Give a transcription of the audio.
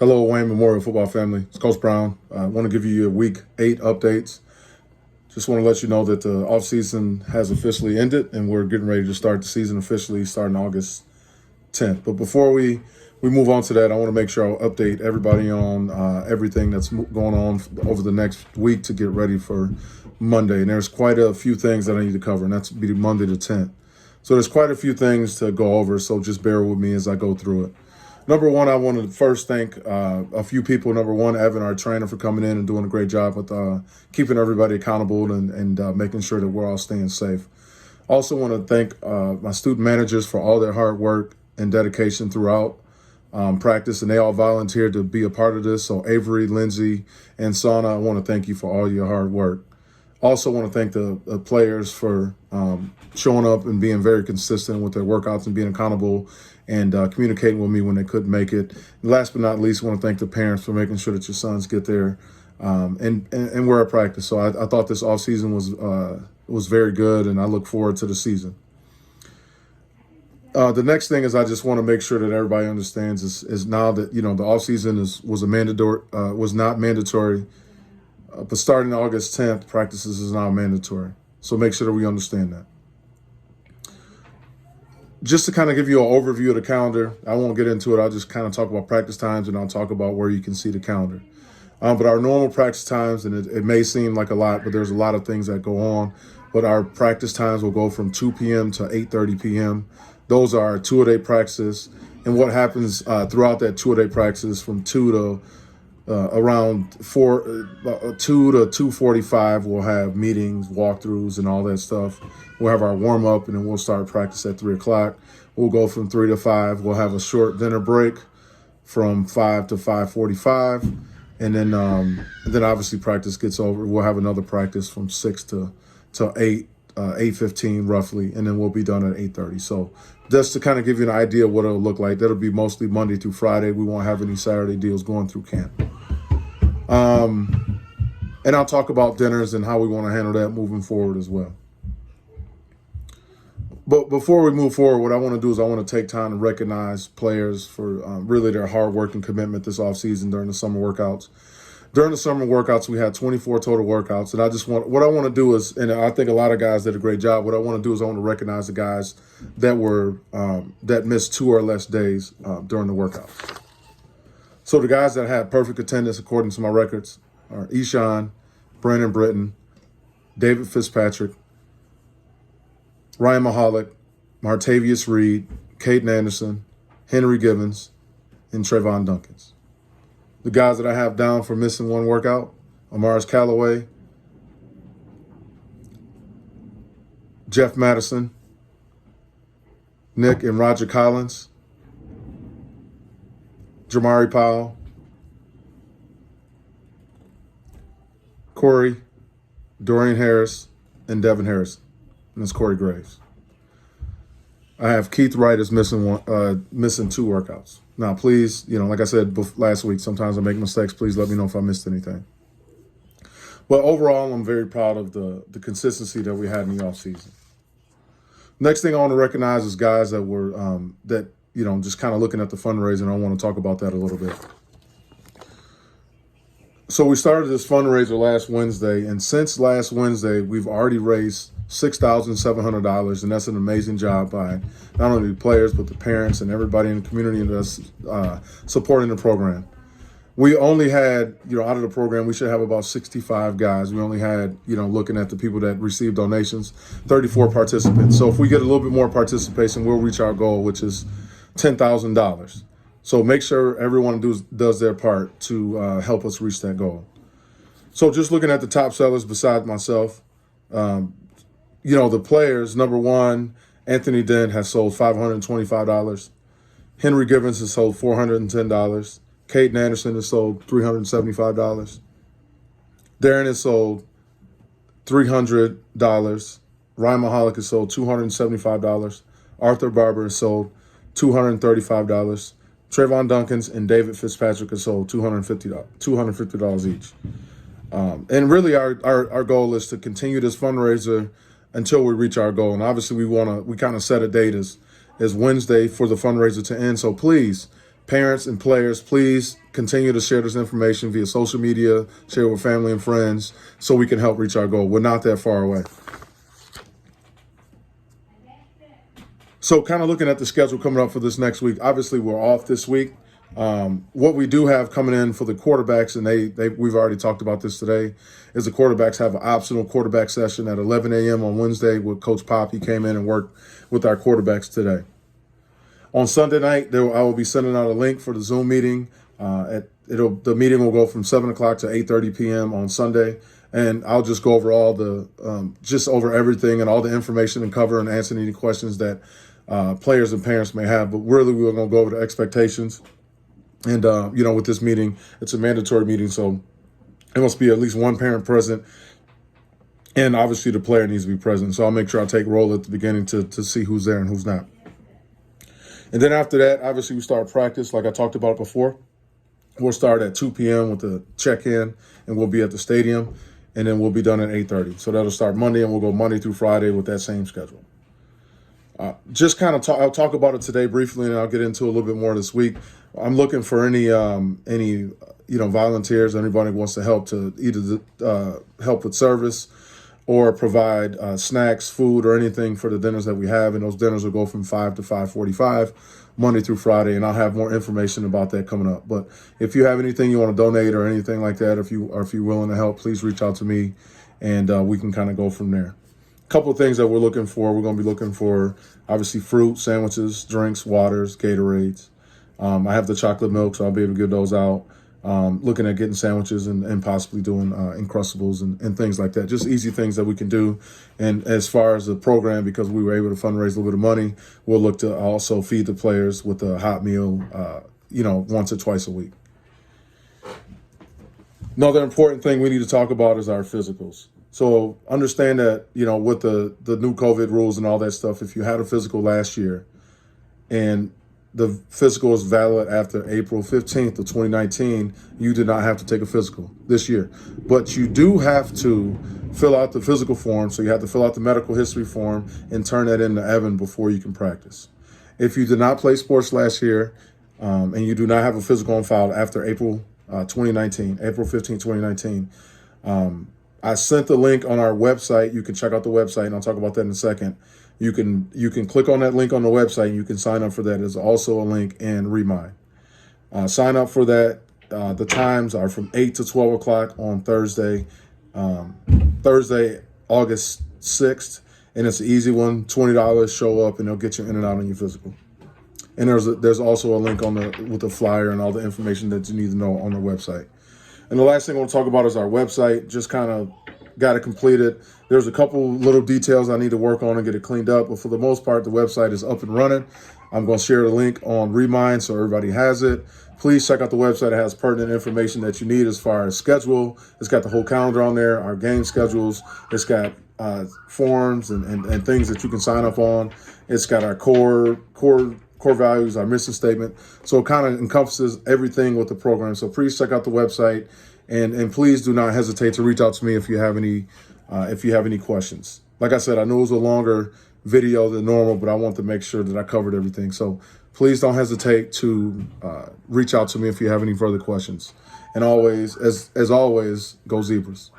Hello, Wayne Memorial Football family. It's Coach Brown. I want to give you your Week 8 updates. Just want to let you know that the offseason has officially ended, and we're getting ready to start the season officially starting August 10th. But before we move on to that, I want to make sure I'll update everybody on everything that's going on over the next week to get ready for Monday. And there's quite a few things that I need to cover, and that's be Monday the 10th. So there's quite a few things to go over, so just bear with me as I go through it. Number one, I want to first thank a few people. Number one, Evan, our trainer, for coming in and doing a great job with keeping everybody accountable and making sure that we're all staying safe. Also want to thank my student managers for all their hard work and dedication throughout practice, and they all volunteered to be a part of this. So Avery, Lindsay, and Sana, I want to thank you for all your hard work. Also want to thank the players for showing up and being very consistent with their workouts and being accountable and communicating with me when they couldn't make it. And last but not least, I want to thank the parents for making sure that your sons get there and we're at practice. So I thought this offseason was very good, and I look forward to the season. The next thing is I just want to make sure that everybody understands is now that, the offseason was not mandatory, but starting August 10th, practices is now mandatory. So make sure that we understand that. Just to kind of give you an overview of the calendar, I won't get into it. I'll just kind of talk about practice times, and I'll talk about where you can see the calendar. But our normal practice times, and it may seem like a lot, but there's a lot of things that go on. But our practice times will go from 2 p.m. to 8:30 p.m. Those are our two-a-day practices. And what happens throughout that two-a-day practice from 2 to around 2 to 2:45, we'll have meetings, walkthroughs, and all that stuff. We'll have our warm-up, and then we'll start practice at 3 o'clock. We'll go from 3 to 5. We'll have a short dinner break from 5 to 5:45. And then obviously practice gets over. We'll have another practice from 6 to 8, 8:15 roughly, and then we'll be done at 8:30. So just to kind of give you an idea of what it'll look like, that'll be mostly Monday through Friday. We won't have any Saturday deals going through camp. And I'll talk about dinners and how we want to handle that moving forward as well. But before we move forward, what I want to do is I want to take time to recognize players for really their hard work and commitment this offseason during the summer workouts. During the summer workouts, we had 24 total workouts. And what I want to do is, and I think a lot of guys did a great job, what I want to do is I want to recognize the guys that that missed 2 or less days during the workouts. So the guys that had perfect attendance according to my records are Eshaun, Brandon Britton, David Fitzpatrick, Ryan Mahalik, Martavius Reed, Caden Anderson, Henry Givens, and Trayvon Dunkins. The guys that I have down for missing one workout, Amaris Callaway, Jeff Madison, Nick and Roger Collins, Jamari Powell, Corey, Dorian Harris, and Devin Harrison. And it's Corey Graves. I have Keith Wright as missing 2 workouts. Now, please, like I said last week, sometimes I make mistakes. Please let me know if I missed anything. But overall, I'm very proud of the consistency that we had in the offseason. Next thing I want to recognize is guys that were just kind of looking at the fundraiser. I want to talk about that a little bit. So we started this fundraiser last Wednesday, and since last Wednesday, we've already raised $6,700, and that's an amazing job by not only the players, but the parents and everybody in the community that's supporting the program. We only had, out of the program, we should have about 65 guys. We only had, looking at the people that received donations, 34 participants. So if we get a little bit more participation, we'll reach our goal, which is $10,000. So make sure everyone does their part to help us reach that goal. So just looking at the top sellers besides myself, the players, number one, Anthony Dent has sold $525. Henry Givens has sold $410. Caden Anderson has sold $375. Darren has sold $300. Ryan Mahalik has sold $275. Arthur Barber has sold $235. Trayvon Dunkins and David Fitzpatrick have sold $250 each. And really our goal is to continue this fundraiser until we reach our goal. And obviously we kind of set a date as Wednesday for the fundraiser to end. So please, parents and players, please continue to share this information via social media, share with family and friends so we can help reach our goal. We're not that far away. So kind of looking at the schedule coming up for this next week, obviously we're off this week. What we do have coming in for the quarterbacks, and we've already talked about this today, is the quarterbacks have an optional quarterback session at 11 a.m. on Wednesday with Coach Pop. He came in and worked with our quarterbacks today. On Sunday night, I will be sending out a link for the Zoom meeting. The meeting will go from 7 o'clock to 8:30 p.m. on Sunday. And I'll just go over over everything and all the information and cover and answer any questions that players and parents may have. But really, we're going to go over the expectations. And, with this meeting, it's a mandatory meeting, so it must be at least one parent present. And obviously, the player needs to be present. So I'll make sure I take roll at the beginning to see who's there and who's not. And then after that, obviously, we start practice like I talked about before. We'll start at 2 p.m. with the check-in, and we'll be at the stadium. And then we'll be done at 8:30. So that'll start Monday, and we'll go Monday through Friday with that same schedule. I'll talk about it today briefly, and I'll get into a little bit more this week. I'm looking for any volunteers, anybody who wants to help to either help with service or provide snacks, food, or anything for the dinners that we have. And those dinners will go from 5 to 5:45, Monday through Friday. And I'll have more information about that coming up. But if you have anything you want to donate or anything like that, if you're willing to help, please reach out to me, and we can kind of go from there. A couple of things that we're looking for. We're going to be looking for, obviously, fruit, sandwiches, drinks, waters, Gatorades. I have the chocolate milk, so I'll be able to give those out. Looking at getting sandwiches and possibly doing Uncrustables and things like that. Just easy things that we can do. And as far as the program, because we were able to fundraise a little bit of money, we'll look to also feed the players with a hot meal, once or twice a week. Another important thing we need to talk about is our physicals. So understand that, with the new COVID rules and all that stuff, if you had a physical last year and the physical is valid after April 15th of 2019, you did not have to take a physical this year. But you do have to fill out the physical form. So you have to fill out the medical history form and turn that in to Evan before you can practice. If you did not play sports last year and you do not have a physical on file after April 15, 2019, I sent the link on our website. You can check out the website, and I'll talk about that in a second. You can click on that link on the website, and you can sign up for that. There's also a link in Remind. Sign up for that. The times are from 8 to 12 o'clock on Thursday, August 6th, and it's an easy one. $20, show up, and they'll get you in and out on your physical. And there's also a link with the flyer and all the information that you need to know on the website. And the last thing I want to talk about is our website. Just kind of got it completed. There's a couple little details I need to work on and get it cleaned up, but for the most part, the website is up and running. I'm going to share the link on Remind so everybody has it. Please check out the website. It has pertinent information that you need as far as schedule. It's got the whole calendar on there, our game schedules. It's got forms and things that you can sign up on. It's got our core values, our mission statement. So it kind of encompasses everything with the program. So please check out the website, and please do not hesitate to reach out to me if you have any questions. Like I said, I know it was a longer video than normal, but I want to make sure that I covered everything. So please don't hesitate to reach out to me if you have any further questions. And always, as always, go Zebras.